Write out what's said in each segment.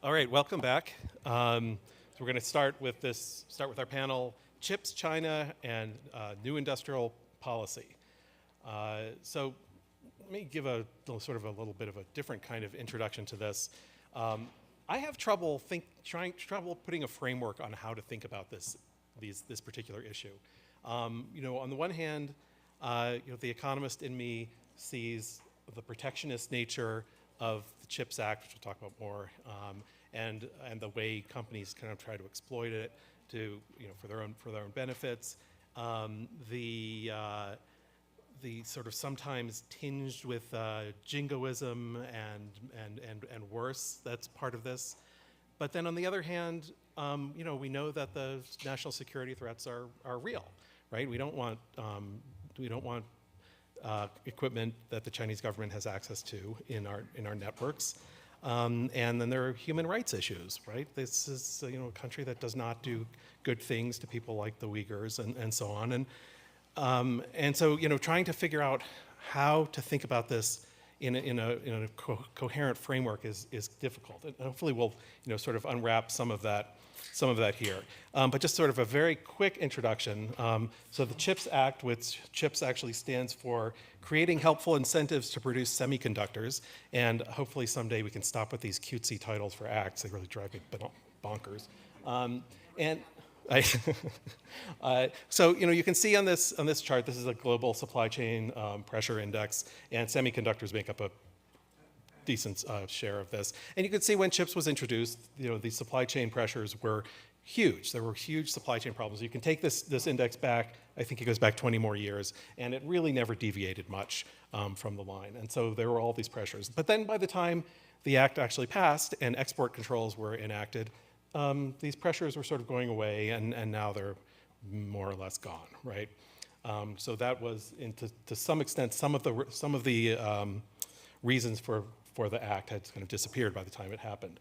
All right, welcome back. So we're going to start with our panel, Chips, China, and New Industrial Policy. So let me give a little bit of a different kind of introduction to this. I have trouble putting a framework on how to think about this particular issue. On the one hand, the economist in me sees the protectionist nature of the CHIPS Act, which we'll talk about more, and the way companies kind of try to exploit it for their own benefits. The sort of sometimes tinged with jingoism and worse, that's part of this. But then on the other hand, we know that the national security threats are real, right? We don't want equipment that the Chinese government has access to in our networks. And then there are human rights issues, right? This is a country that does not do good things to people like the Uyghurs and so on. And so trying to figure out how to think about this in a coherent framework is difficult. And hopefully we'll sort of unwrap some of that here. But just sort of a very quick introduction. So the CHIPS Act, which CHIPS actually stands for Creating Helpful Incentives to Produce Semiconductors. And hopefully someday we can stop with these cutesy titles for acts. They really drive me bonkers. So you can see on this chart, this is a global supply chain pressure index, and semiconductors make up a decent share of this. And you can see when CHIPS was introduced, these supply chain pressures were huge. There were huge supply chain problems. You can take this index back, I think it goes back 20 more years, and it really never deviated much from the line. And so there were all these pressures. But then by the time the act actually passed and export controls were enacted, these pressures were sort of going away, and now they're more or less gone, right? So that was, to some extent, some of the reasons for the act had kind of disappeared by the time it happened.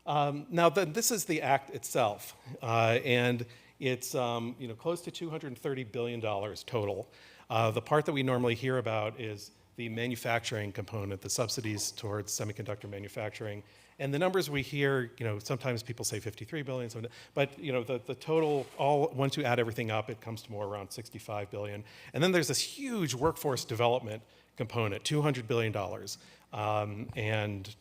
Now, this is the act itself, and it's close to $230 billion total. The part that we normally hear about is the manufacturing component, the subsidies towards semiconductor manufacturing. And the numbers we hear, sometimes people say 53 billion, but the total, once you add everything up, it comes to more around 65 billion. And then there's this huge workforce development component, $200 billion. And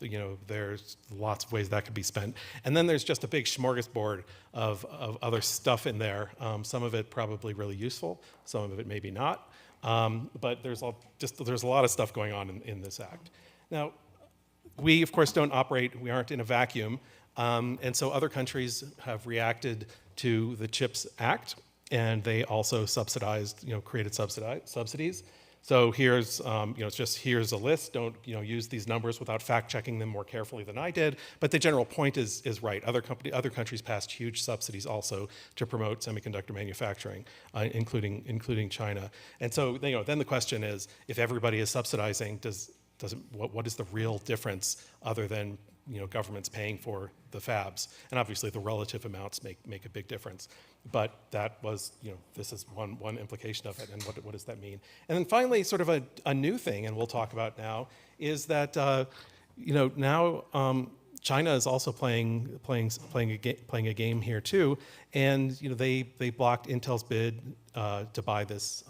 there's lots of ways that could be spent. And then there's just a big smorgasbord of other stuff in there. Some of it probably really useful, some of it maybe not. But there's a lot of stuff going on in this act. Now, we, of course, we aren't in a vacuum, and so other countries have reacted to the CHIPS Act, and they also created subsidies. So here's a list. Don't use these numbers without fact-checking them more carefully than I did. But the general point is right. Other countries passed huge subsidies also to promote semiconductor manufacturing, including China. And so then the question is, if everybody is subsidizing, what is the real difference other than governments paying for the fabs? And obviously the relative amounts make a big difference. But that was, this is one implication of it, and what does that mean? And then finally, sort of a new thing, and we'll talk about now, is that now China is also playing a game here too, and they blocked Intel's bid to buy this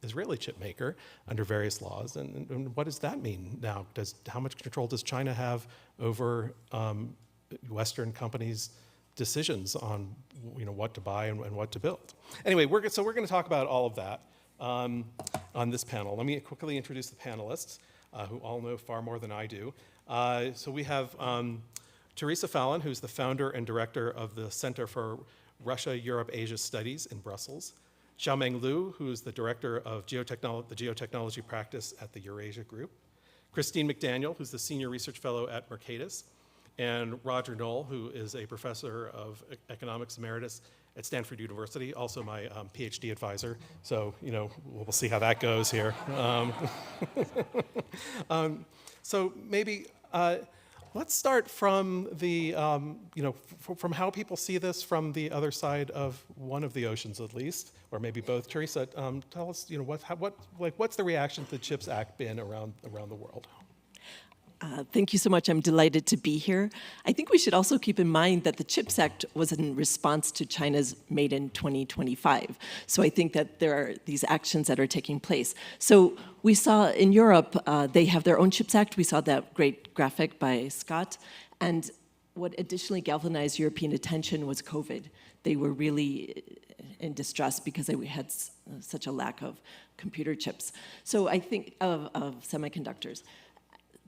Israeli chip maker under various laws. And what does that mean now? How much control does China have over Western companies' decisions on what to buy and what to build? Anyway, we're going to talk about all of that on this panel. Let me quickly introduce the panelists, who all know far more than I do. So we have Theresa Fallon, who's the founder and director of the Center for Russia-Europe-Asia Studies in Brussels. Xiaomeng Liu, who's the director of the Geo-Technology practice at the Eurasia Group. Christine McDaniel, who's the senior research fellow at Mercatus. And Roger Noll, who is a professor of economics emeritus at Stanford University, also my PhD advisor. So, we'll see how that goes here. So maybe let's start from the, from how people see this from the other side of one of the oceans, at least, or maybe both. Theresa, tell us, what's the reaction to the CHIPS Act been around the world? Thank you so much. I'm delighted to be here. I think we should also keep in mind that the CHIPS Act was in response to China's Made in 2025. So I think that there are these actions that are taking place. So we saw in Europe, they have their own CHIPS Act. We saw that great graphic by Scott. And what additionally galvanized European attention was COVID. They were really in distress because they had such a lack of computer chips. So I think of semiconductors.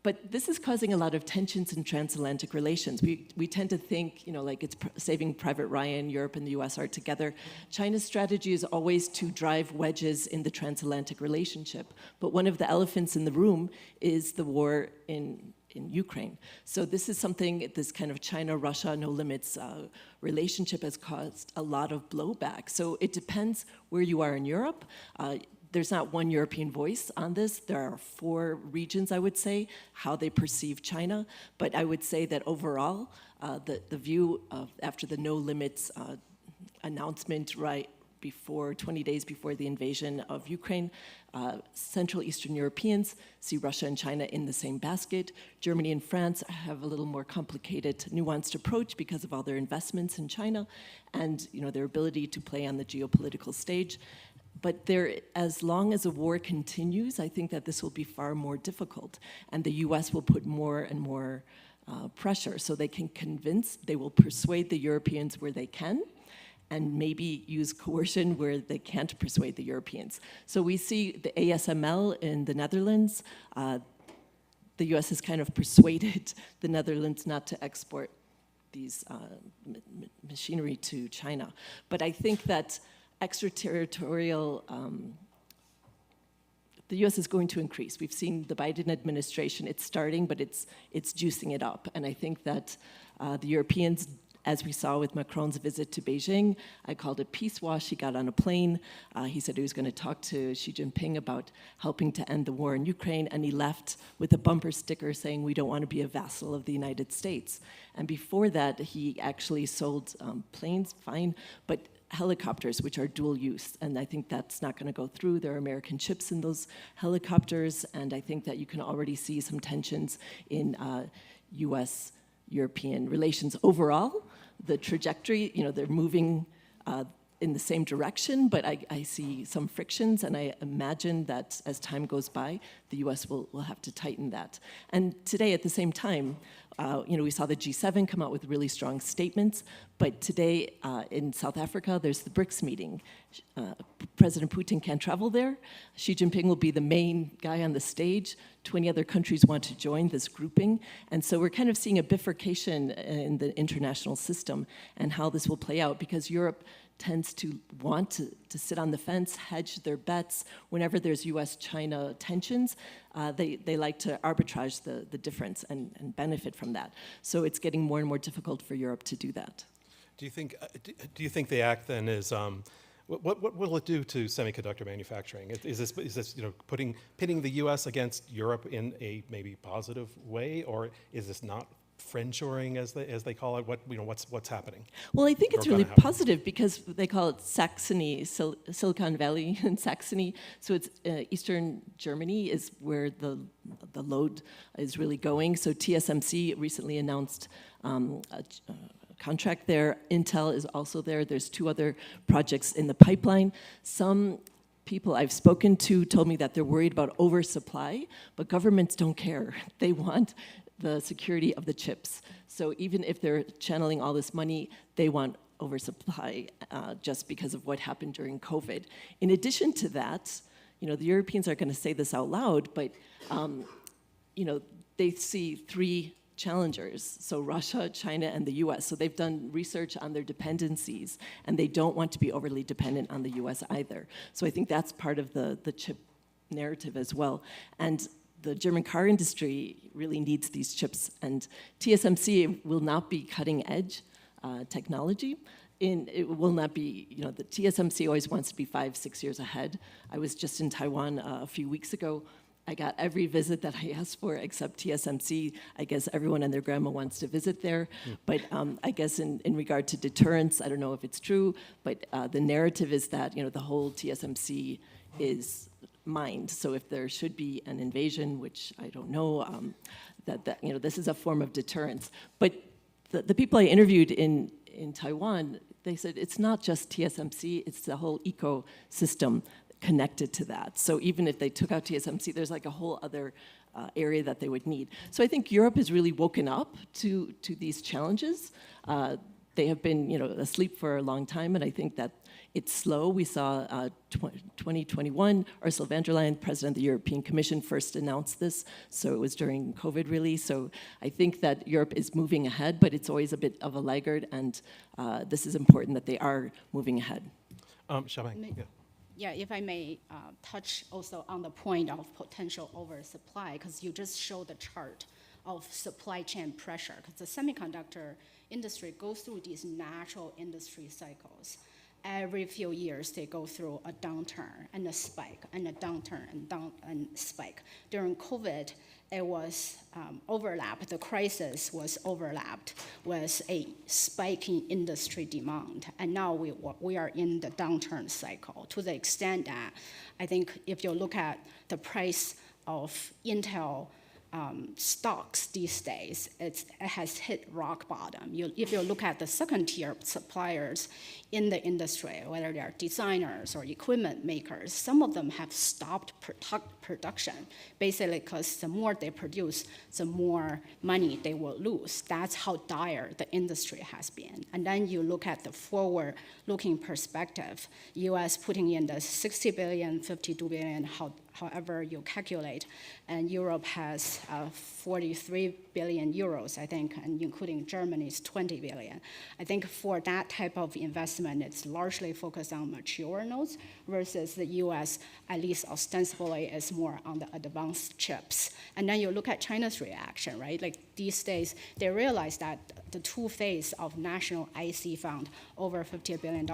But this is causing a lot of tensions in transatlantic relations. We tend to think, like it's Saving Private Ryan, Europe and the US are together. China's strategy is always to drive wedges in the transatlantic relationship. But one of the elephants in the room is the war in Ukraine. So this is something, this kind of China-Russia, no limits relationship has caused a lot of blowback. So it depends where you are in Europe. There's not one European voice on this. There are 4 regions, I would say, how they perceive China. But I would say that overall, the view of after the no limits announcement right before, 20 days before the invasion of Ukraine, Central Eastern Europeans see Russia and China in the same basket. Germany and France have a little more complicated, nuanced approach because of all their investments in China and their ability to play on the geopolitical stage. But as long as a war continues, I think that this will be far more difficult. And the US will put more and more pressure so they can they will persuade the Europeans where they can, and maybe use coercion where they can't persuade the Europeans. So we see the ASML in the Netherlands. The US has kind of persuaded the Netherlands not to export these machinery to China. But I think that extraterritorial, the US is going to increase. We've seen the Biden administration, it's starting, but it's juicing it up. And I think that the Europeans, as we saw with Macron's visit to Beijing, I called it peace wash. He got on a plane. He said he was going to talk to Xi Jinping about helping to end the war in Ukraine, and he left with a bumper sticker saying, "We don't want to be a vassal of the United States." And before that, he actually sold planes, fine, but helicopters, which are dual use, and I think that's not going to go through. There are American chips in those helicopters, and I think that you can already see some tensions in US-European relations overall. The trajectory, they're moving in the same direction, but I see some frictions, and I imagine that as time goes by, the US will have to tighten that. And today, at the same time, we saw the G7 come out with really strong statements, but today in South Africa, there's the BRICS meeting. President Putin can't travel there. Xi Jinping will be the main guy on the stage. 20 other countries want to join this grouping. And so we're kind of seeing a bifurcation in the international system and how this will play out, because Europe tends to want to sit on the fence, hedge their bets. Whenever there's US-China tensions, they like to arbitrage the difference and benefit from that. So it's getting more and more difficult for Europe to do that. Do you think the act then is, what will it do to semiconductor manufacturing? Is this pitting the US against Europe in a maybe positive way, or is this not friendshoring, as they call it? What's happening? Well, I think it's really positive because they call it Saxony, Silicon Valley in Saxony. So it's Eastern Germany is where the load is really going. So TSMC recently announced a contract there. Intel is also there. There's 2 other projects in the pipeline. Some people I've spoken to told me that they're worried about oversupply, but governments don't care. They want the security of the chips. So even if they're channeling all this money, they want oversupply just because of what happened during COVID. In addition to that, the Europeans are going to say this out loud, but they see 3 challengers, so Russia, China, and the US. So they've done research on their dependencies, and they don't want to be overly dependent on the US either. So I think that's part of the chip narrative as well. And the German car industry really needs these chips, and TSMC will not be cutting edge technology. It will not be, the TSMC always wants to be 5-6 years ahead. I was just in Taiwan a few weeks ago. I got every visit that I asked for except TSMC. I guess everyone and their grandma wants to visit there. But I guess in regard to deterrence, I don't know if it's true, but the narrative is that the whole TSMC is mined. So if there should be an invasion, which I don't know, that you know, this is a form of deterrence. But the people I interviewed in Taiwan, they said it's not just TSMC, it's the whole ecosystem connected to that. So even if they took out TSMC, there's like a whole other area that they would need. So I think Europe has really woken up to these challenges. They have been, you know, asleep for a long time, and I think that it's slow. We saw 2021, Ursula von der Leyen, President of the European Commission, first announced this. So it was during COVID, really. So I think that Europe is moving ahead, but it's always a bit of a laggard, and this is important that they are moving ahead. Xiaomeng, yeah. Yeah, if I may touch also on the point of potential oversupply, because you just showed the chart of supply chain pressure, because the semiconductor industry goes through these natural industry cycles. Every few years, they go through a downturn and a spike, and a downturn and spike. During COVID, it was overlapped. The crisis was overlapped with a spike in industry demand, and now we are in the downturn cycle. To the extent that I think if you look at the price of Intel stocks these days, it has hit rock bottom. If you look at the second-tier suppliers in the industry, whether they are designers or equipment makers, some of them have stopped production, basically because the more they produce, the more money they will lose. That's how dire the industry has been. And then you look at the forward-looking perspective, US putting in the 60 billion, 52 billion, however you calculate, and Europe has 43 billion euros, I think, and including Germany's 20 billion. I think for that type of investment, it's largely focused on mature nodes versus the US, at least ostensibly, is more on the advanced chips. And then you look at China's reaction, right? Like these days, they realize that the two phases of national IC fund, over $50 billion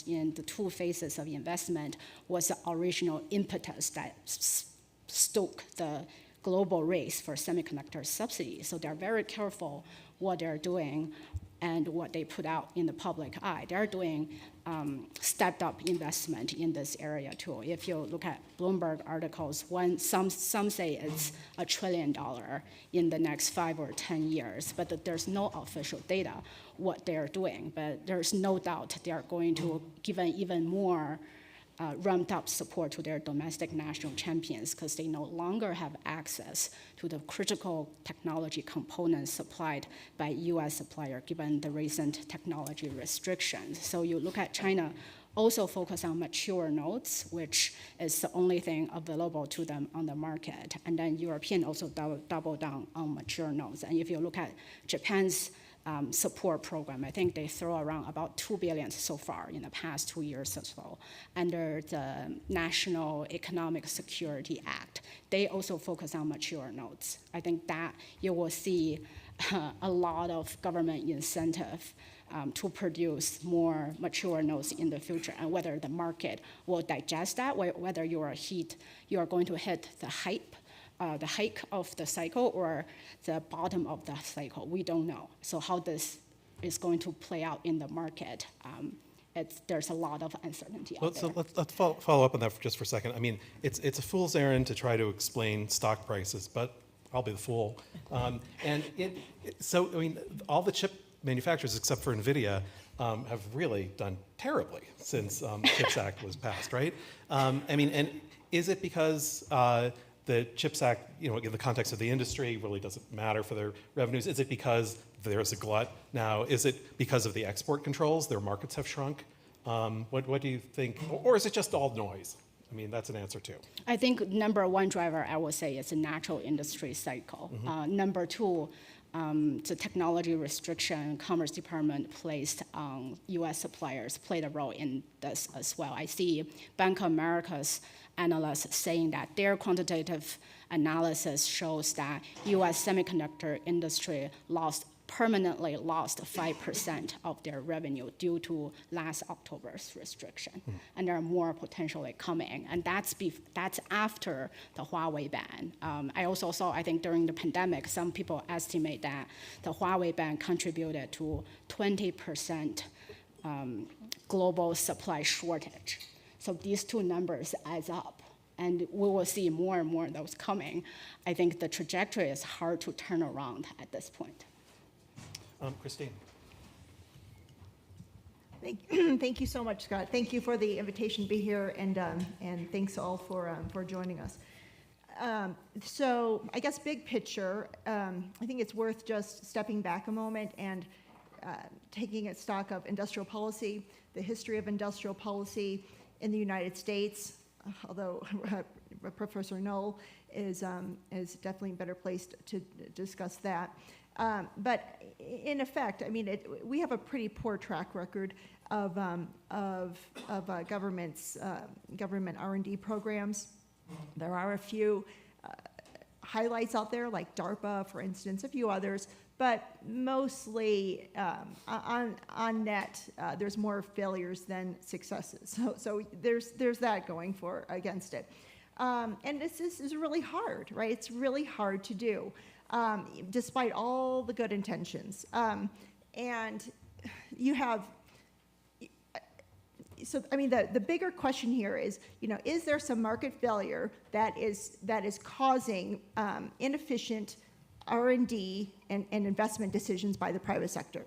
in the two phases of investment, was the original impetus that stoked the global race for semiconductor subsidies. So they're very careful what they're doing and what they put out in the public eye. They're doing stepped up investment in this area too. If you look at Bloomberg articles, some say it's $1 trillion in the next 5 or 10 years, but there's no official data what they're doing. But there's no doubt they are going to give an even more ramped up support to their domestic national champions because they no longer have access to the critical technology components supplied by US supplier given the recent technology restrictions. So you look at China also focus on mature nodes, which is the only thing available to them on the market. And then European also double down on mature nodes. And if you look at Japan's support program, I think they throw around about $2 billion so far in the past 2 years or so under the National Economic Security Act. They also focus on mature nodes. I think that you will see a lot of government incentive to produce more mature nodes in the future, and whether the market will digest that, whether you are going to hit the hike of the cycle or the bottom of the cycle, we don't know. So how this is going to play out in the market, there's a lot of uncertainty out there. So let's follow up on that just for a second. I mean, it's a fool's errand to try to explain stock prices, but I'll be the fool. So I mean, all the chip manufacturers except for NVIDIA have really done terribly since the CHIPS Act was passed, right? I mean, and is it because the CHIPS Act, in the context of the industry, really doesn't matter for their revenues? Is it because there's a glut now? Is it because of the export controls? Their markets have shrunk? What do you think? Or is it just all noise? I mean, that's an answer too. I think number one driver, I would say, is a natural industry cycle. Mm-hmm. Number two, the technology restriction Commerce Department placed on US suppliers played a role in this as well. I see Bank of America's analysts saying that their quantitative analysis shows that US semiconductor industry permanently lost 5% of their revenue due to last October's restriction. And there are more potentially coming. And that's after the Huawei ban. I also saw, I think during the pandemic, some people estimate that the Huawei ban contributed to 20% global supply shortage. So these two numbers adds up. and we will see more and more of those coming. I think the trajectory is hard to turn around at this point. Christine. Thank you so much, Scott. Thank you for the invitation to be here, and thanks all for joining us. So I guess big picture, I think it's worth just stepping back a moment and taking a stock of industrial policy, the history of industrial policy in the United States, although Professor Noll is definitely better placed to discuss that. But in effect, I mean, we have a pretty poor track record of government R&D programs. There are a few highlights out there, like DARPA, for instance, a few others, but mostly on net, there's more failures than successes. So there's that going for against it. And this is really hard, right? It's really hard to do, despite all the good intentions. And you have, so I mean, the bigger question here is, is there some market failure that is causing inefficient R&D and investment decisions by the private sector?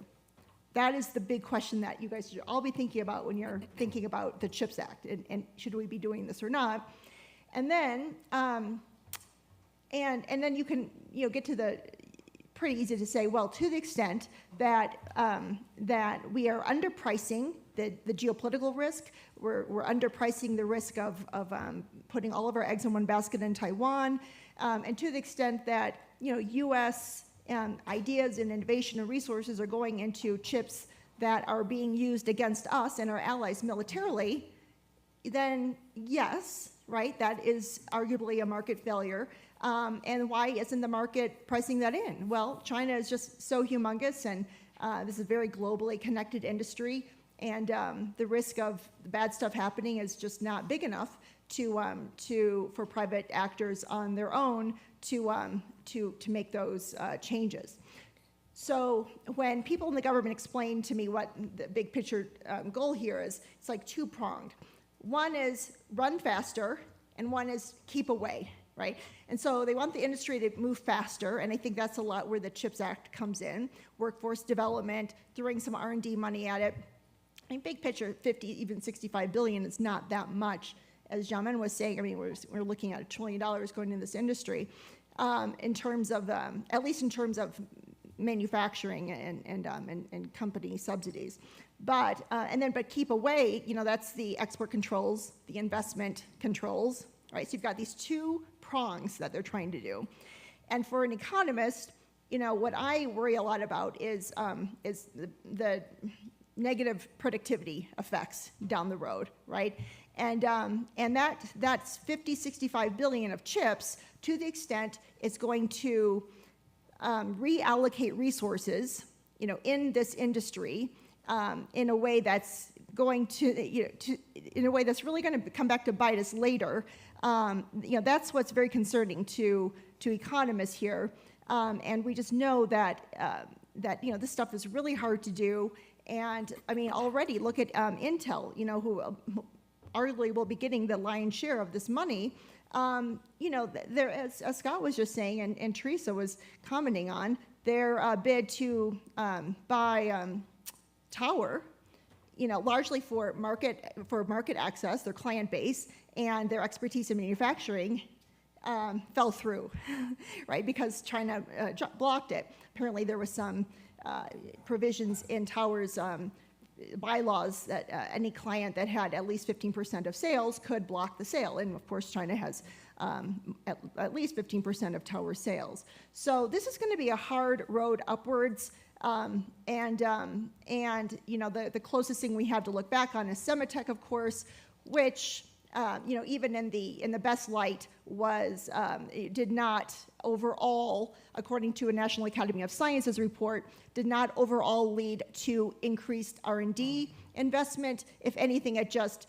That is the big question that you guys should all be thinking about when you're thinking about the CHIPS Act, and should we be doing this or not? And then, and then you can get to the pretty easy to say, well, to the extent that that we are underpricing the geopolitical risk, we're underpricing the risk of putting all of our eggs in one basket in Taiwan, and to the extent that U.S. Ideas and innovation and resources are going into chips that are being used against us and our allies militarily, then yes, right, that is arguably a market failure. And why isn't the market pricing that in? Well, China is just so humongous, and this is a very globally connected industry, and the risk of bad stuff happening is just not big enough for private actors on their own to make those changes. So when people in the government explain to me what the big picture goal here is, it's like two-pronged. One is run faster, and one is keep away, right? And so they want the industry to move faster, and I think that's a lot where the CHIPS Act comes in. Workforce development, throwing some R&D money at it. I mean, big picture, 50, even 65 billion is not that much. As Xiaomeng was saying, I mean, we're looking at $1 trillion going into this industry in terms of, at least in terms of manufacturing and company subsidies. But but keep away, that's the export controls, the investment controls, right? So you've got these two prongs that they're trying to do. And for an economist, what I worry a lot about is the negative productivity effects down the road, right? And that's 50, 65 billion of chips, to the extent it's going to reallocate resources, in this industry in a way that's going to, in a way that's really going to come back to bite us later. That's what's very concerning to economists here, and we just know that this stuff is really hard to do. And I mean, already look at Intel, who arguably will be getting the lion's share of this money. There, as Scott was just saying, and Theresa was commenting on, their bid to buy Tower, largely for market access, their client base, and their expertise in manufacturing, fell through, right? Because China blocked it. Apparently, there was some provisions in Tower's bylaws that any client that had at least 15% of sales could block the sale. And of course, China has at least 15% of Tower sales. So this is going to be a hard road upwards. The closest thing we have to look back on is Semitech, of course, which even in the best light was did not overall, according to a National Academy of Sciences report, did not overall lead to increased R&D investment. If anything, it just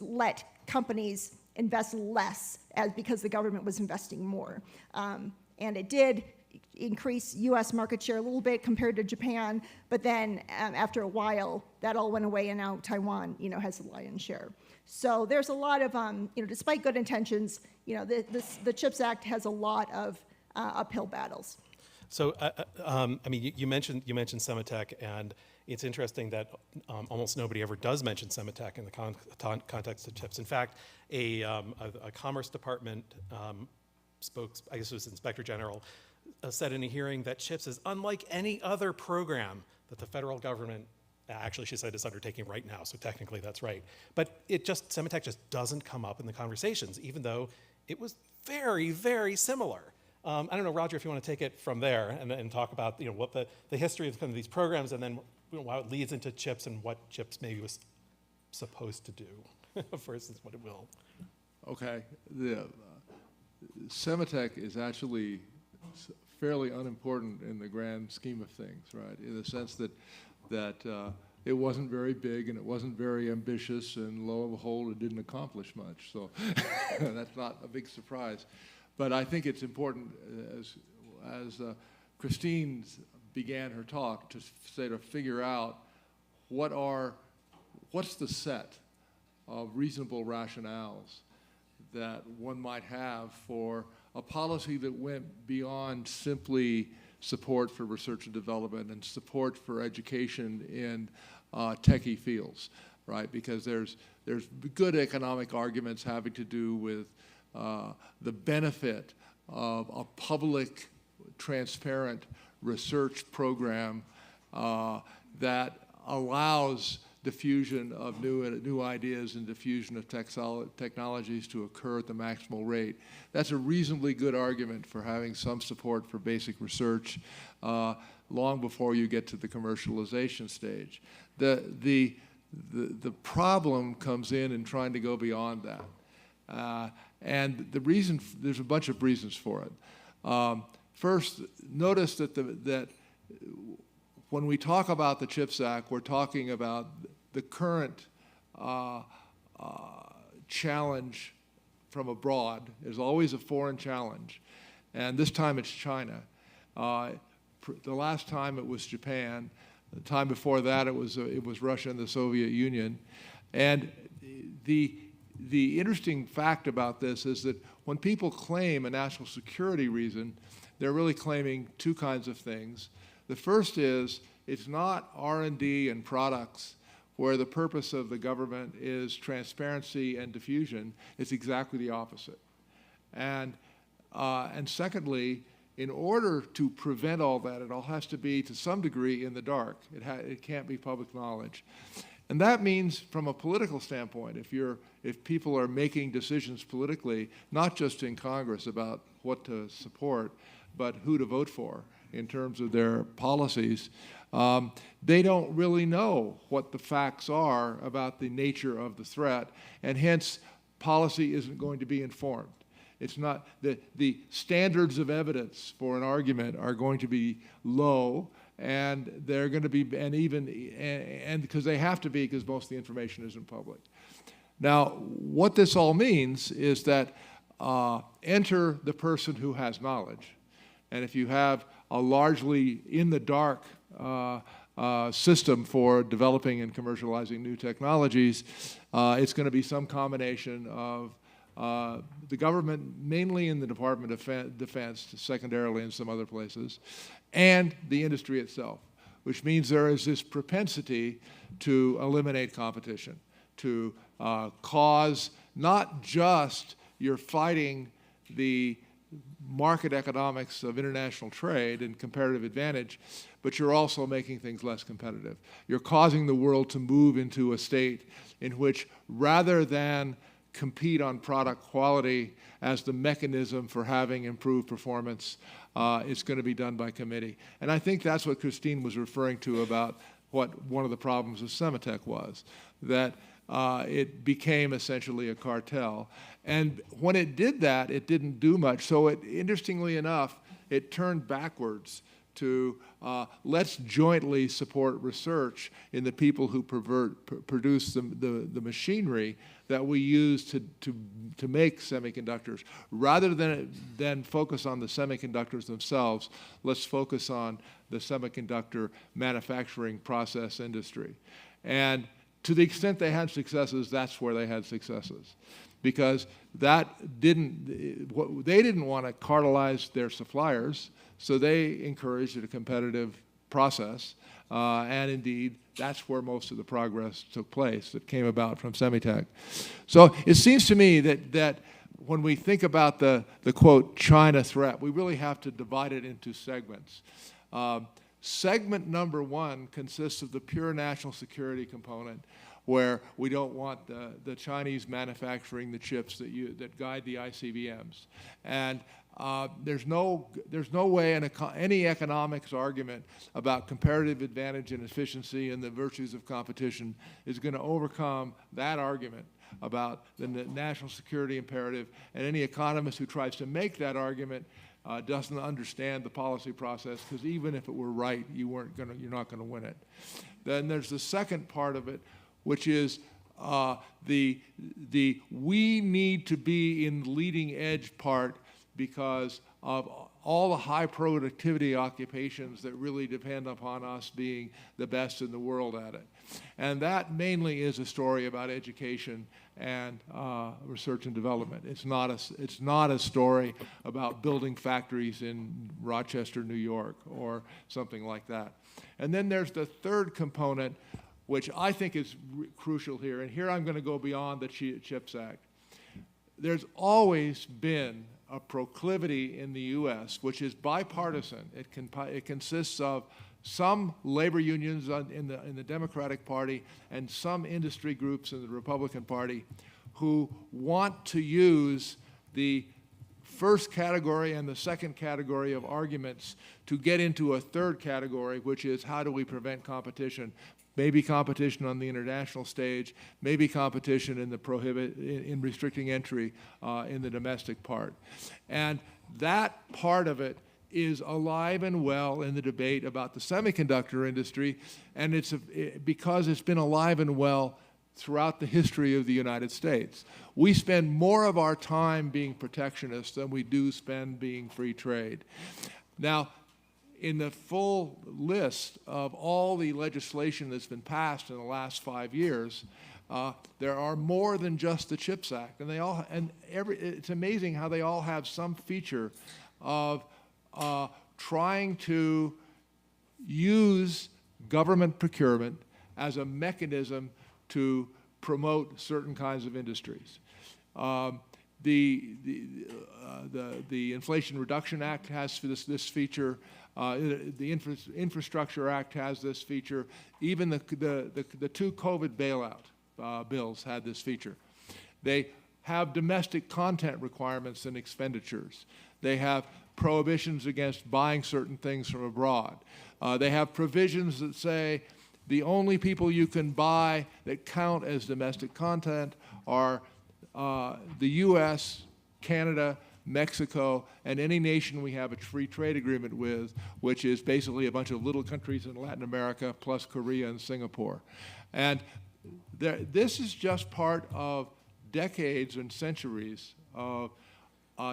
let companies invest less because the government was investing more. And it did increase U.S. market share a little bit compared to Japan, but then after a while, that all went away, and now Taiwan, has the lion's share. So there's a lot of, despite good intentions, the CHIPS Act has a lot of uphill battles. So, you mentioned Sematech, and it's interesting that almost nobody ever does mention Sematech in the context of chips. In fact, a Commerce Department I guess it was Inspector General, said in a hearing that chips is unlike any other program that the federal government, actually she said, is undertaking right now, so technically that's right. But Sematech just doesn't come up in the conversations, even though it was very, very similar. I don't know, Roger, if you want to take it from there and talk about what the history of kind of these programs, and then how it leads into chips and what chips maybe was supposed to do versus what it will. Okay. Sematech is actually fairly unimportant in the grand scheme of things, right? In the sense that it wasn't very big and it wasn't very ambitious, and lo and behold, it didn't accomplish much. So that's not a big surprise. But I think it's important, as Christine began her talk, to figure out what's the set of reasonable rationales that one might have for a policy that went beyond simply support for research and development and support for education in techie fields, right? Because there's good economic arguments having to do with the benefit of a public, transparent research program that allows diffusion of new ideas and diffusion of technologies to occur at the maximal rate. That's a reasonably good argument for having some support for basic research long before you get to the commercialization stage. The problem comes in trying to go beyond that. And there's a bunch of reasons for it. First, notice that when we talk about the CHIPS Act, we're talking about the current challenge from abroad. There's always a foreign challenge, and this time it's China. The last time it was Japan. The time before that it was Russia and the Soviet Union. And the interesting fact about this is that when people claim a national security reason, they're really claiming two kinds of things. The first is it's not R&D and products where the purpose of the government is transparency and diffusion. It's exactly the opposite. And secondly, in order to prevent all that, it all has to be to some degree in the dark. It can't be public knowledge. And that means, from a political standpoint, if people are making decisions politically, not just in Congress about what to support, but who to vote for in terms of their policies, they don't really know what the facts are about the nature of the threat, and hence policy isn't going to be informed. It's not the standards of evidence for an argument are going to be low, and they're going to be, and because they have to be, because most of the information isn't public. Now, what this all means is that enter the person who has knowledge, and if you have a largely in the dark system for developing and commercializing new technologies, it's going to be some combination of the government, mainly in the Department of Defense, secondarily in some other places, and the industry itself, which means there is this propensity to eliminate competition, to cause not just you're fighting the market economics of international trade and comparative advantage, but you're also making things less competitive. You're causing the world to move into a state in which, rather than compete on product quality as the mechanism for having improved performance, it's going to be done by committee. And I think that's what Christine was referring to about what one of the problems of Sematech was, that it became essentially a cartel. And when it did that, it didn't do much. So interestingly enough, it turned backwards to let's jointly support research in the people who produce the machinery that we use to make semiconductors. Rather than focus on the semiconductors themselves, let's focus on the semiconductor manufacturing process industry. And to the extent they had successes, that's where they had successes. Because they didn't want to cartelize their suppliers, so they encouraged a competitive process. And indeed, that's where most of the progress took place that came about from Semitech. So it seems to me that when we think about the quote, China threat, we really have to divide it into segments. Segment number one consists of the pure national security component, where we don't want the Chinese manufacturing the chips that guide the ICBMs. And there's no way any economics argument about comparative advantage and efficiency and the virtues of competition is going to overcome that argument about the national security imperative. And any economist who tries to make that argument doesn't understand the policy process, because even if it were right, you're not going to win it. Then there's the second part of it, which is we need to be in the leading edge part because of all the high productivity occupations that really depend upon us being the best in the world at it. And that mainly is a story about education and research and development. It's not a story about building factories in Rochester, New York, or something like that. And then there's the third component, which I think is crucial here. And here I'm going to go beyond the CHIPS Act. There's always been a proclivity in the U.S., which is bipartisan. It consists of some labor unions in the Democratic Party and some industry groups in the Republican Party who want to use the first category and the second category of arguments to get into a third category, which is how do we prevent competition? Maybe competition on the international stage, maybe competition in restricting entry in the domestic part. And that part of it is alive and well in the debate about the semiconductor industry, and because it's been alive and well throughout the history of the United States. We spend more of our time being protectionist than we do spend being free trade. Now, in the full list of all the legislation that's been passed in the last 5 years, there are more than just the CHIPS Act, and it's amazing how they all have some feature of trying to use government procurement as a mechanism to promote certain kinds of industries. The Inflation Reduction Act has this feature. The Infrastructure Act has this feature. Even the two COVID bailout bills had this feature. They have domestic content requirements and expenditures. They have prohibitions against buying certain things from abroad. They have provisions that say the only people you can buy that count as domestic content are the U.S., Canada, Mexico, and any nation we have a free trade agreement with, which is basically a bunch of little countries in Latin America, plus Korea and Singapore. And this is just part of decades and centuries of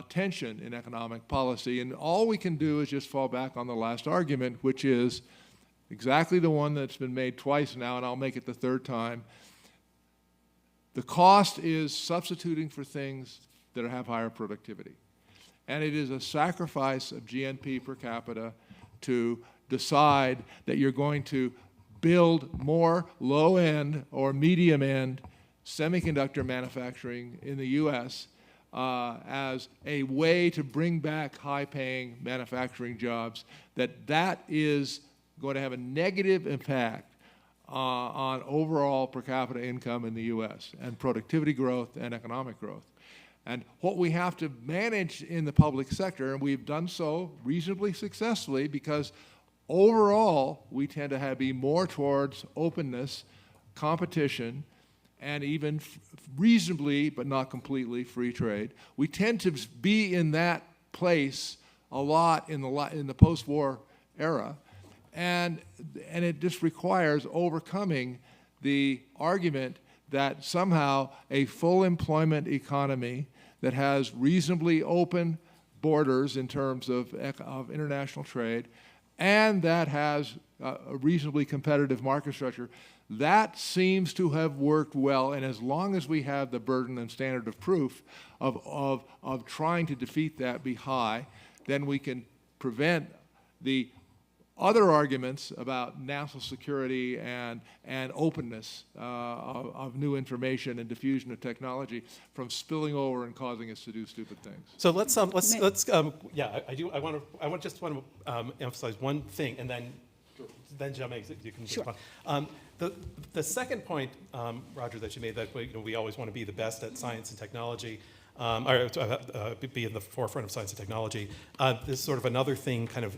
tension in economic policy, and all we can do is just fall back on the last argument, which is exactly the one that's been made twice now, and I'll make it the third time. The cost is substituting for things that have higher productivity. And it is a sacrifice of GNP per capita to decide that you're going to build more low-end or medium-end semiconductor manufacturing in the U.S. As a way to bring back high-paying manufacturing jobs, that is going to have a negative impact on overall per capita income in the U.S. and productivity growth and economic growth. And what we have to manage in the public sector, and we've done so reasonably successfully because overall we tend to be more towards openness, competition, and even reasonably, but not completely, free trade. We tend to be in that place a lot in the post-war era. And it just requires overcoming the argument that somehow a full employment economy that has reasonably open borders in terms of international trade, and that has a reasonably competitive market structure, that seems to have worked well. And as long as we have the burden and standard of proof of trying to defeat that be high, then we can prevent the other arguments about national security and openness of new information and diffusion of technology from spilling over and causing us to do stupid things. So let's yeah, I want to emphasize one thing, and then Xiaomeng, you can respond. The second point, Roger, that you made, that we always want to be the best at science and technology, or be in the forefront of science and technology. This is sort of another thing kind of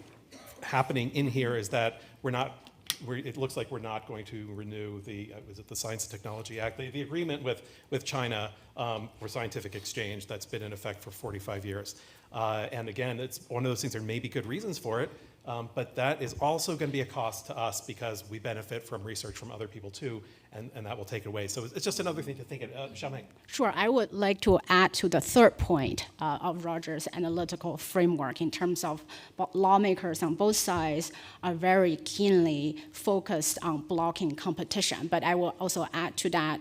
happening in here is that it looks like we're not going to renew the Science and Technology Act, the agreement with China for scientific exchange that's been in effect for 45 years. And again, it's one of those things, there may be good reasons for it, but that is also going to be a cost to us because we benefit from research from other people too, and that will take it away. So it's just another thing to think of. Xiaomeng. Sure, I would like to add to the third point of Roger's analytical framework in terms of lawmakers on both sides are very keenly focused on blocking competition. But I will also add to that,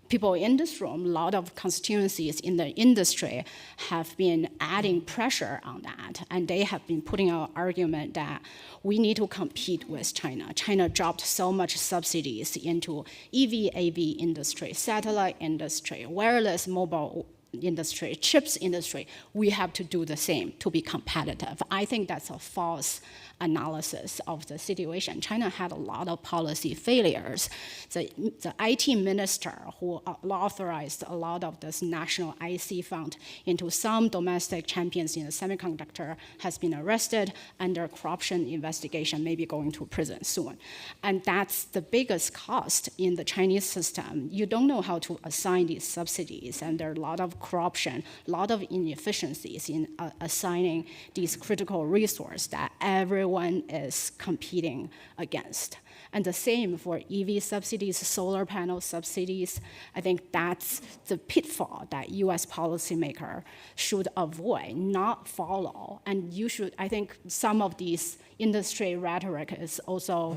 people in this room, a lot of constituencies in the industry have been adding pressure on that, and they have been putting out argument that we need to compete with China. China dropped so much subsidies into EV, AV industry, satellite industry, wireless mobile industry, chips industry. We have to do the same to be competitive. I think that's a false analysis of the situation. China had a lot of policy failures. The IT minister who authorized a lot of this national IC fund into some domestic champions in the semiconductor has been arrested under corruption investigation, maybe going to prison soon. And that's the biggest cost in the Chinese system. You don't know how to assign these subsidies, and there are a lot of corruption, a lot of inefficiencies in assigning these critical resources that everyone is competing against. And the same for EV subsidies, solar panel subsidies. I think that's the pitfall that US policymakers should avoid, not follow. And I think some of these industry rhetoric is also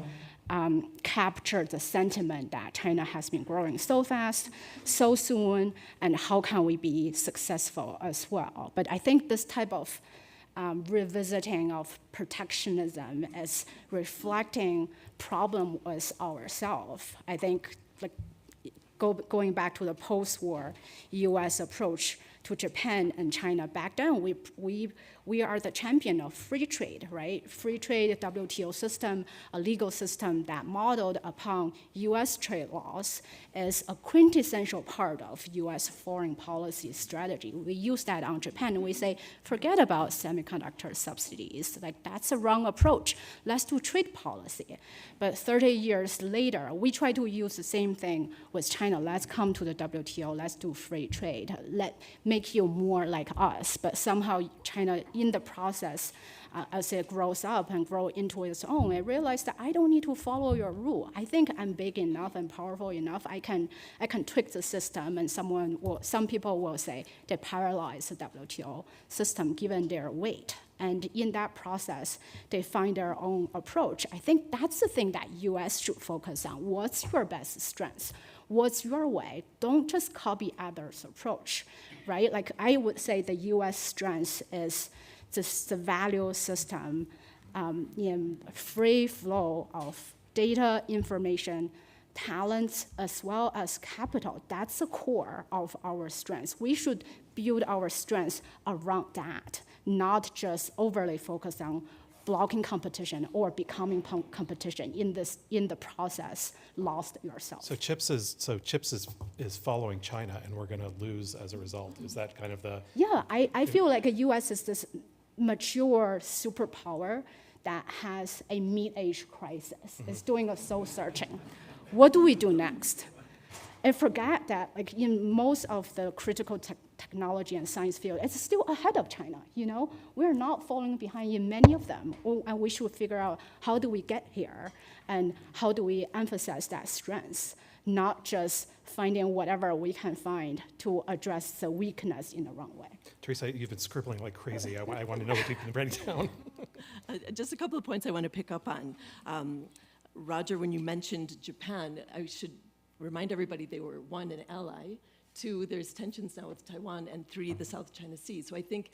capture the sentiment that China has been growing so fast, so soon, and how can we be successful as well. But I think this type of revisiting of protectionism is reflecting problem with ourselves. I think going back to the post-war US approach to Japan and China, back then we are the champion of free trade, right? Free trade, WTO system, a legal system that modeled upon US trade laws is a quintessential part of US foreign policy strategy. We use that on Japan, and we say, forget about semiconductor subsidies. Like, that's a wrong approach. Let's do trade policy. But 30 years later, we try to use the same thing with China. Let's come to the WTO, let's do free trade. Make you more like us. But somehow China, in the process, as it grows up and grow into its own, it realized that I don't need to follow your rule. I think I'm big enough and powerful enough. I can tweak the system, and some people will say they paralyze the WTO system given their weight. And in that process, they find their own approach. I think that's the thing that US should focus on. What's your best strengths? What's your way? Don't just copy others' approach, right? Like, I would say the US strength is just the value system in free flow of data, information, talents, as well as capital. That's the core of our strengths. We should build our strengths around that, not just overly focus on blocking competition or becoming competition. In the process, lost yourself. So chips is following China, and we're going to lose as a result. Is that kind of the? Yeah, I feel like the U.S. is this mature superpower that has a mid-age crisis. It's doing a soul searching. What do we do next? And forget that, like in most of the critical technology and science field, it's still ahead of China, you know? We're not falling behind in many of them, and we should figure out how do we get here, and how do we emphasize that strength, not just finding whatever we can find to address the weakness in the wrong way. Theresa, you've been scribbling like crazy. I want to know what you've been writing down. Just a couple of points I want to pick up on. Roger, when you mentioned Japan, I should remind everybody they were, 1, an ally, 2, there's tensions now with Taiwan, and 3, the South China Sea. So I think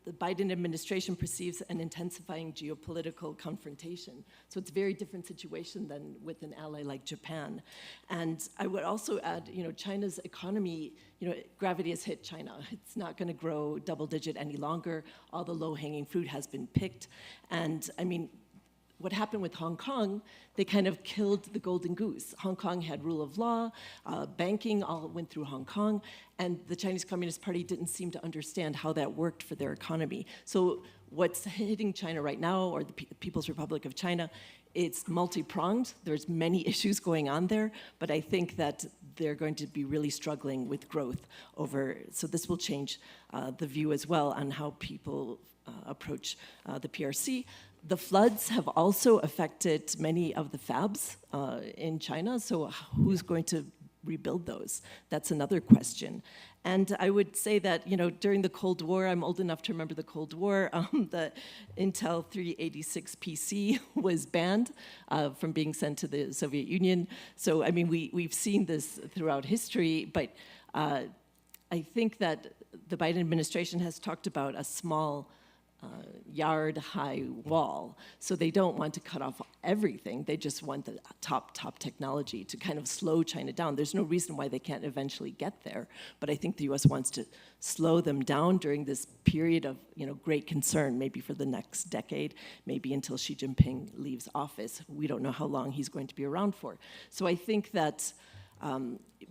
the Biden administration perceives an intensifying geopolitical confrontation. So it's a very different situation than with an ally like Japan. And I would also add, China's economy, gravity has hit China. It's not going to grow double-digit any longer. All the low-hanging fruit has been picked. And I mean, what happened with Hong Kong, they kind of killed the golden goose. Hong Kong had rule of law, banking all went through Hong Kong, and the Chinese Communist Party didn't seem to understand how that worked for their economy. So what's hitting China right now, or the People's Republic of China, it's multi-pronged. There's many issues going on there, but I think that they're going to be really struggling with growth so this will change the view as well on how people approach the PRC. The floods have also affected many of the fabs in China, so who's going to rebuild those? That's another question. And I would say that, during the Cold War, I'm old enough to remember the Cold War, the Intel 386 PC was banned from being sent to the Soviet Union. So, I mean, we've seen this throughout history, but I think that the Biden administration has talked about a small yard-high wall. So they don't want to cut off everything. They just want the top technology to kind of slow China down. There's no reason why they can't eventually get there. But I think the U.S. wants to slow them down during this period of great concern, maybe for the next decade, maybe until Xi Jinping leaves office. We don't know how long he's going to be around for. So I think that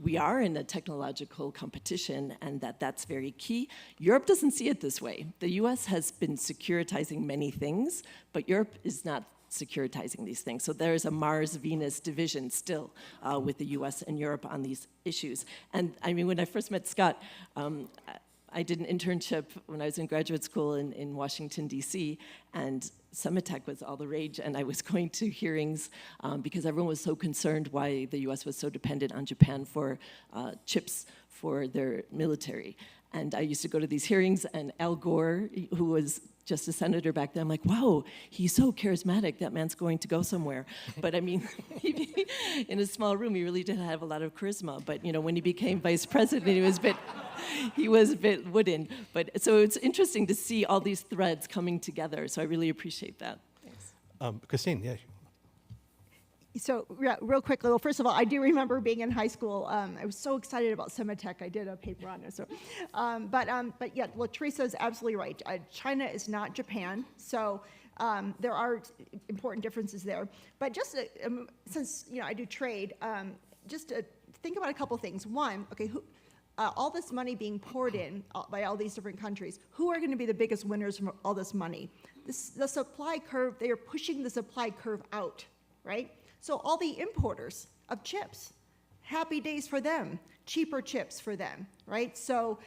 we are in a technological competition, and that's very key. Europe doesn't see it this way. The US has been securitizing many things, but Europe is not securitizing these things. So there is a Mars-Venus division still with the US and Europe on these issues. And I mean, when I first met Scott, I did an internship when I was in graduate school in Washington, D.C., and Semitech was all the rage, and I was going to hearings because everyone was so concerned why the U.S. was so dependent on Japan for chips for their military. And I used to go to these hearings, and Al Gore, who was just a senator back then, I'm like, wow, he's so charismatic, that man's going to go somewhere. But I mean, in a small room, he really did have a lot of charisma. But when he became vice president, he was a bit wooden. But so it's interesting to see all these threads coming together. So I really appreciate that. Thanks. Christine, yeah. So real quickly, well, first of all, I do remember being in high school. I was so excited about Semitech. I did a paper on it. So, but yeah, well, Theresa is absolutely right. China is not Japan, so there are important differences there. But just since I do trade, just think about a couple things. One, okay, all this money being poured in by all these different countries, who are going to be the biggest winners from all this money? The supply curve. They are pushing the supply curve out, right? So all the importers of chips, happy days for them, cheaper chips for them, right? So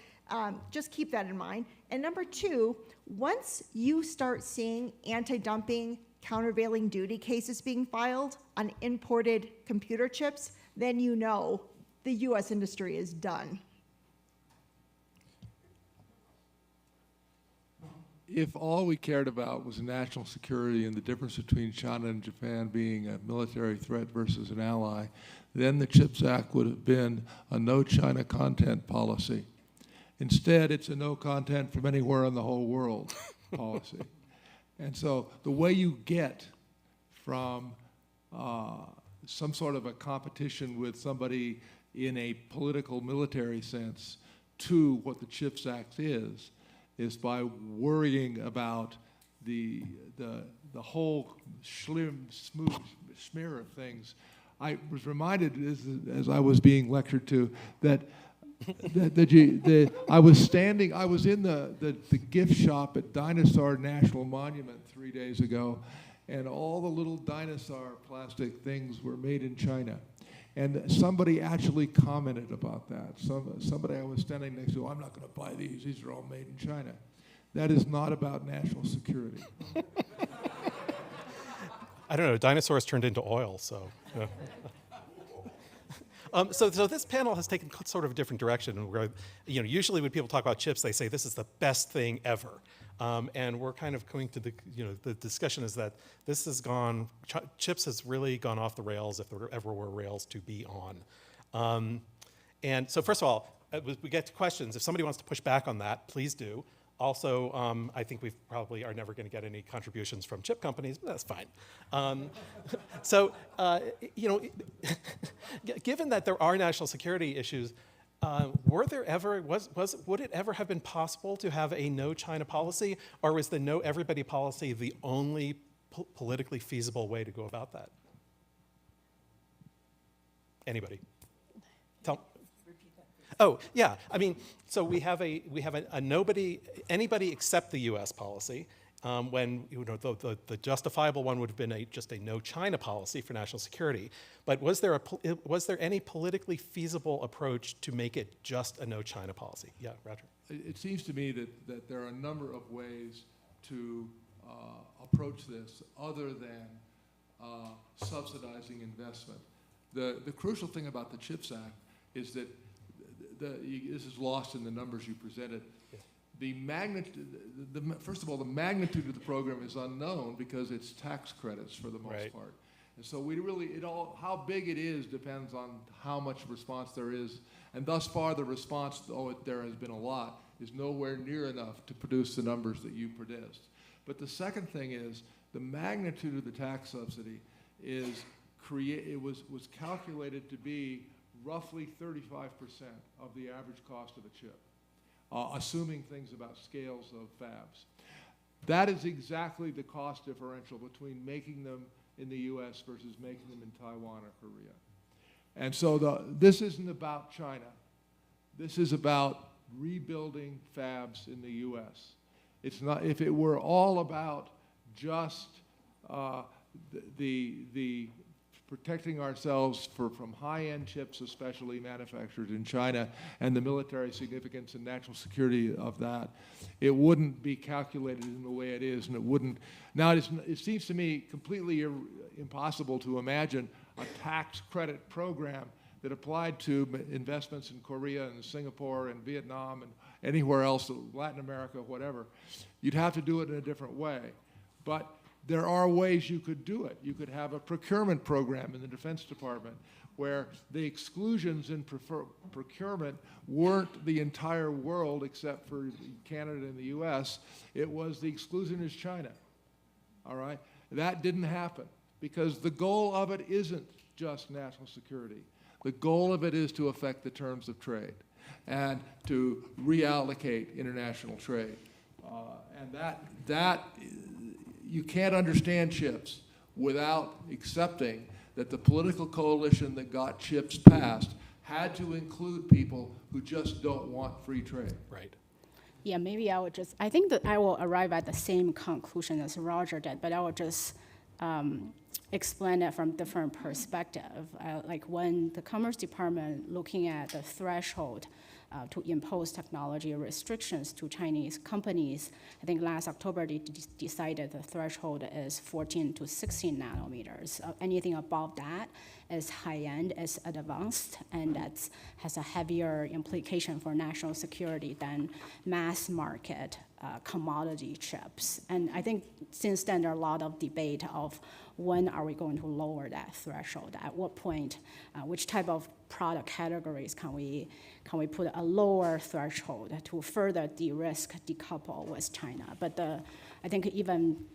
just keep that in mind. And number 2, once you start seeing anti-dumping, countervailing duty cases being filed on imported computer chips, then the U.S. industry is done. If all we cared about was national security and the difference between China and Japan being a military threat versus an ally, then the CHIPS Act would have been a no China content policy. Instead, it's a no content from anywhere in the whole world policy. And so the way you get from some sort of a competition with somebody in a political military sense to what the CHIPS Act is by worrying about the whole smooth smear of things. I was reminded as I was being lectured to that I was in the gift shop at Dinosaur National Monument 3 days ago, and all the little dinosaur plastic things were made in China. And somebody actually commented about that. Somebody I was standing next to, I'm not going to buy these. These are all made in China. That is not about national security. I don't know, dinosaurs turned into oil, so. Yeah. So this panel has taken sort of a different direction. Where, usually when people talk about chips, they say this is the best thing ever. And we're kind of going to the discussion is that this has gone, chips has really gone off the rails if there ever were rails to be on. And so first of all, we get to questions. If somebody wants to push back on that, please do. Also, I think we probably are never going to get any contributions from chip companies, but that's fine. Given that there are national security issues, would it ever have been possible to have a no China policy, or was the no everybody policy the only politically feasible way to go about that? Anybody? Oh, yeah. I mean, so we have a anybody except the U.S. policy. When the justifiable one would have been just a no China policy for national security. But was there any politically feasible approach to make it just a no China policy? Yeah, Roger. It seems to me that there are a number of ways to approach this other than subsidizing investment. The crucial thing about the CHIPS Act is that this is lost in the numbers you presented. Yeah. The magnitude, first of all, the magnitude of the program is unknown because it's tax credits for the most part. And so how big it is depends on how much response there is. And thus far, the response, though there has been a lot, is nowhere near enough to produce the numbers that you produced. But the second thing is the magnitude of the tax subsidy was calculated to be roughly 35% of the average cost of a chip, assuming things about scales of fabs. That is exactly the cost differential between making them in the US versus making them in Taiwan or Korea. And so this isn't about China. This is about rebuilding fabs in the US. It's not, if it were all about just the protecting ourselves from high-end chips, especially manufactured in China, and the military significance and national security of that, it wouldn't be calculated in the way it is, and it wouldn't. Now, it seems to me completely impossible to imagine a tax credit program that applied to investments in Korea and Singapore and Vietnam and anywhere else, Latin America, whatever. You'd have to do it in a different way. But there are ways you could do it. You could have a procurement program in the Defense Department where the exclusions in procurement weren't the entire world except for Canada and the US. It was the exclusion is China, all right? That didn't happen because the goal of it isn't just national security. The goal of it is to affect the terms of trade and to reallocate international trade. And that you can't understand chips without accepting that the political coalition that got chips passed had to include people who just don't want free trade. Right. Yeah, maybe I think that I will arrive at the same conclusion as Roger did, but I will just explain it from different perspective. Like when the Commerce Department looking at the threshold to impose technology restrictions to Chinese companies, I think last October they decided the threshold is 14 to 16 nanometers. Anything above that is high-end, is advanced, and that has a heavier implication for national security than mass market commodity chips. And I think since then there are a lot of debate of when are we going to lower that threshold, at what point, which type of product categories can we put a lower threshold to further de-risk, decouple with China. But I think even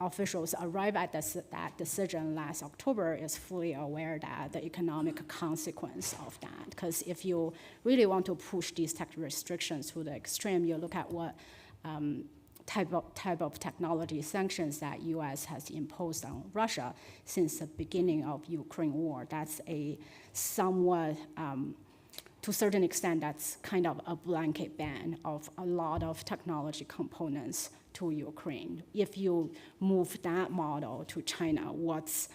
officials arrive at that decision last October is fully aware that the economic consequence of that. Because if you really want to push these tech restrictions to the extreme, you look at what type of technology sanctions that U.S. has imposed on Russia since the beginning of Ukraine war. That's a somewhat, to a certain extent, that's kind of a blanket ban of a lot of technology components to Ukraine. If you move that model to China, what's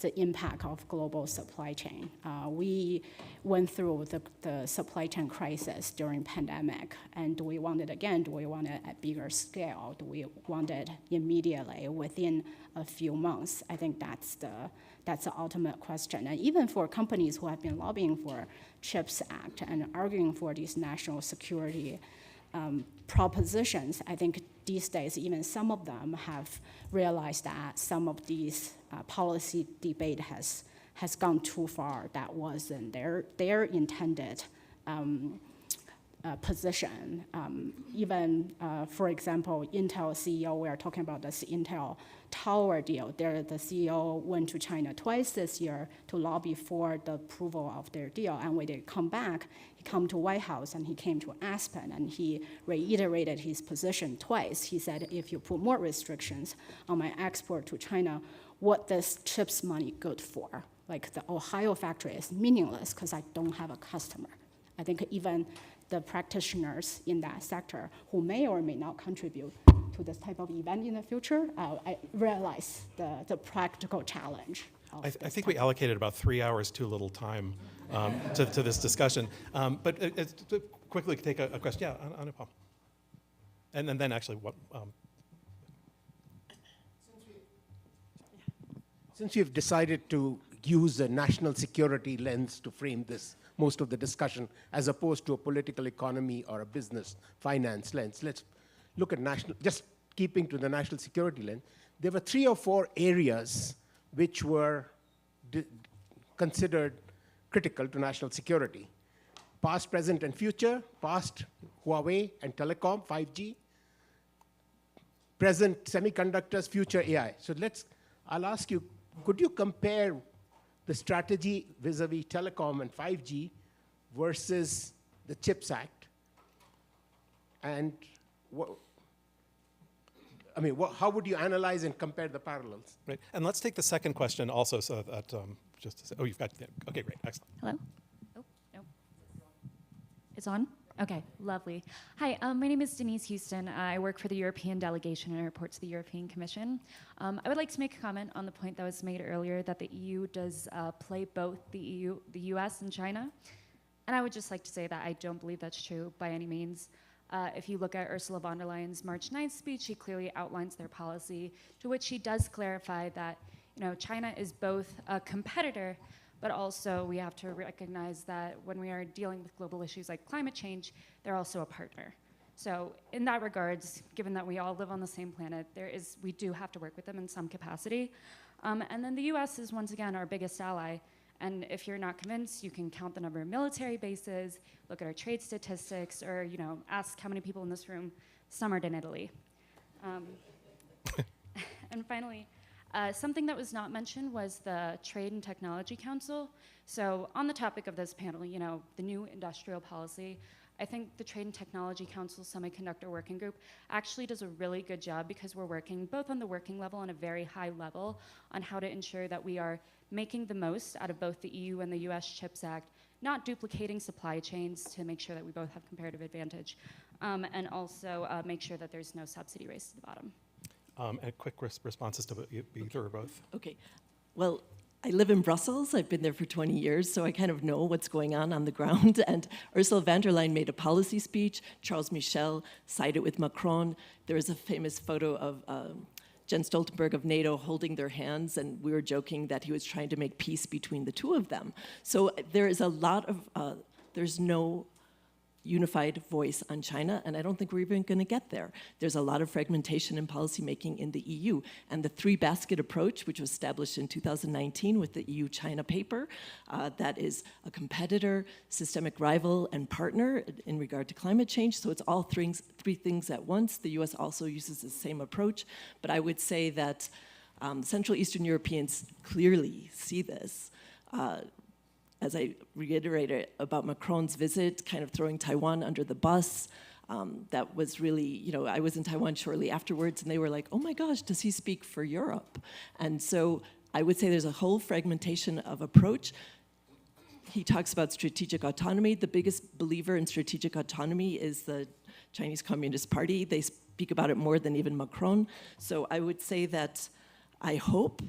the impact of global supply chain. We went through the supply chain crisis during pandemic, and do we want it again? Do we want it at bigger scale? Do we want it immediately within a few months? I think that's the ultimate question. And even for companies who have been lobbying for CHIPS Act and arguing for these national security propositions, I think these days even some of them have realized that some of these policy debate has gone too far. That wasn't their intended position. Even, for example, Intel CEO, we are talking about this Intel Tower deal. The CEO went to China twice this year to lobby for the approval of their deal. And when they come back, he came to White House and he came to Aspen and he reiterated his position twice. He said, if you put more restrictions on my export to China, what this CHIPS money good for? Like the Ohio factory is meaningless because I don't have a customer. I think even the practitioners in that sector who may or may not contribute to this type of event in the future, I realize the practical challenge. I think we allocated about 3 hours too little time to this discussion. But quickly take a question. Yeah, Anupam. And then actually what? Since we've decided to use a national security lens to frame this, most of the discussion, as opposed to a political economy or a business finance lens, let's look at just keeping to the national security lens. There were 3 or 4 areas which were considered critical to national security. Past, present, and future. Past, Huawei and telecom, 5G. Present, semiconductors, future AI. So I'll ask you, could you compare the strategy vis-a-vis telecom and 5G versus the CHIPS Act? And how would you analyze and compare the parallels? Right, and let's take the second question also so that, just to say, you've got, okay, great, excellent. Hello? Oh, no. It's on? Okay, lovely. Hi, my name is Denise Houston. I work for the European delegation and I report to the European Commission. I would like to make a comment on the point that was made earlier that the EU does play both the US and China. And I would just like to say that I don't believe that's true by any means. If you look at Ursula von der Leyen's March 9th speech, she clearly outlines their policy, to which she does clarify that China is both a competitor, but also we have to recognize that when we are dealing with global issues like climate change, they're also a partner. So in that regards, given that we all live on the same planet, we do have to work with them in some capacity. And then the US is once again our biggest ally. And if you're not convinced, you can count the number of military bases, look at our trade statistics, or ask how many people in this room summered in Italy. And finally, something that was not mentioned was the Trade and Technology Council. So on the topic of this panel, the new industrial policy, I think the Trade and Technology Council Semiconductor Working Group actually does a really good job because we're working both on the working level and a very high level on how to ensure that we are making the most out of both the EU and the US CHIPS Act, not duplicating supply chains to make sure that we both have comparative advantage, and also make sure that there's no subsidy race to the bottom. And quick responses to either or both. Okay. Well, I live in Brussels. I've been there for 20 years, so I kind of know what's going on the ground. And Ursula von der Leyen made a policy speech. Charles Michel sided with Macron. There is a famous photo of Jens Stoltenberg of NATO holding their hands, and we were joking that he was trying to make peace between the two of them. So there is a lot of, there's no unified voice on China, and I don't think we're even going to get there. There's a lot of fragmentation in policymaking in the EU, and the three-basket approach, which was established in 2019 with the EU-China paper, that is a competitor, systemic rival, and partner in regard to climate change, so it's all three things at once. The US also uses the same approach, but I would say that Central Eastern Europeans clearly see this. As I reiterated about Macron's visit, kind of throwing Taiwan under the bus, that was really, I was in Taiwan shortly afterwards, and they were like, oh my gosh, does he speak for Europe? And so I would say there's a whole fragmentation of approach. He talks about strategic autonomy. The biggest believer in strategic autonomy is the Chinese Communist Party. They speak about it more than even Macron. So I would say that I hope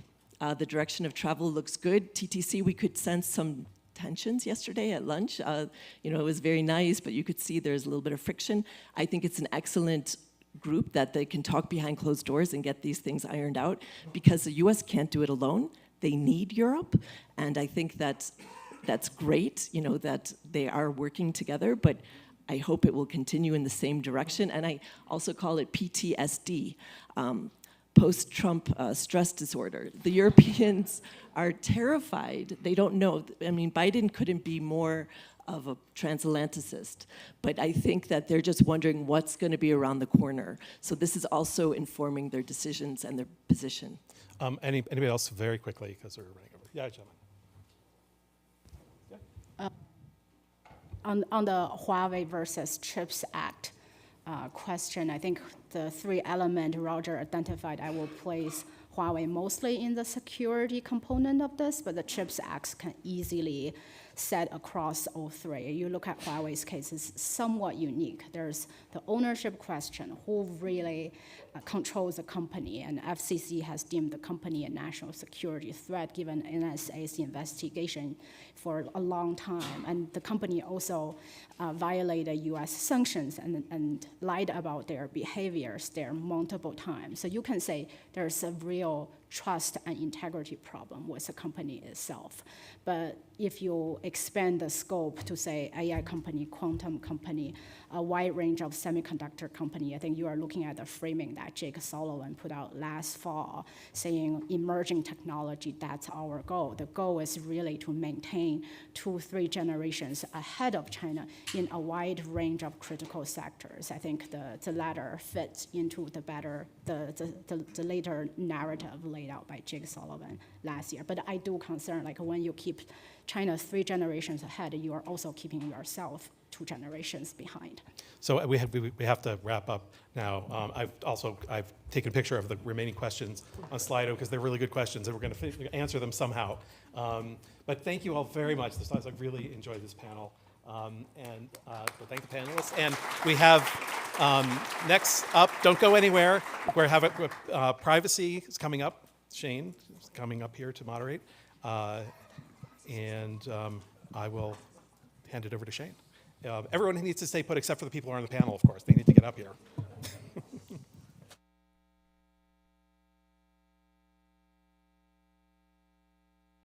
The direction of travel looks good. TTC, we could sense some tensions yesterday at lunch. It was very nice, but you could see there's a little bit of friction. I think it's an excellent group that they can talk behind closed doors and get these things ironed out, because the US can't do it alone. They need Europe, and I think that's great, that they are working together, but I hope it will continue in the same direction. And I also call it PTSD, post-Trump stress disorder. The Europeans are terrified. They don't know. I mean, Biden couldn't be more of a transatlanticist, but I think that they're just wondering what's going to be around the corner. So this is also informing their decisions and their position. Anybody else very quickly, because we're running over. Yeah, gentlemen. On the Huawei versus CHIPS Act question, I think the three elements Roger identified, I will place Huawei mostly in the security component of this, but the CHIPS Act can easily set across all three. You look at Huawei's case, it's somewhat unique. There's the ownership question, who really controls the company, and FCC has deemed the company a national security threat given NSA's investigation for a long time, and the company also violated US sanctions and lied about their behaviors there multiple times. So you can say there's a real trust and integrity problem with the company itself. But if you expand the scope to say AI company, quantum company, a wide range of semiconductor company, I think you are looking at the framing that Jake Sullivan put out last fall, saying emerging technology, that's our goal. The goal is really to maintain 2-3 generations ahead of China in a wide range of critical sectors. I think the latter fits into the later narrative laid out by Jake Sullivan last year. But I do concern, like when you keep China 3 generations ahead, you are also keeping yourself 2 generations behind. So we have to wrap up now. I've taken a picture of the remaining questions on Slido because they're really good questions, and we're going to answer them somehow. But thank you all very much. I've really enjoyed this panel. So thank the panelists. And we have next up, don't go anywhere. We're having privacy is coming up. Shane is coming up here to moderate. And I will hand it over to Shane. Everyone needs to stay put except for the people who are on the panel, of course. They need to get up here.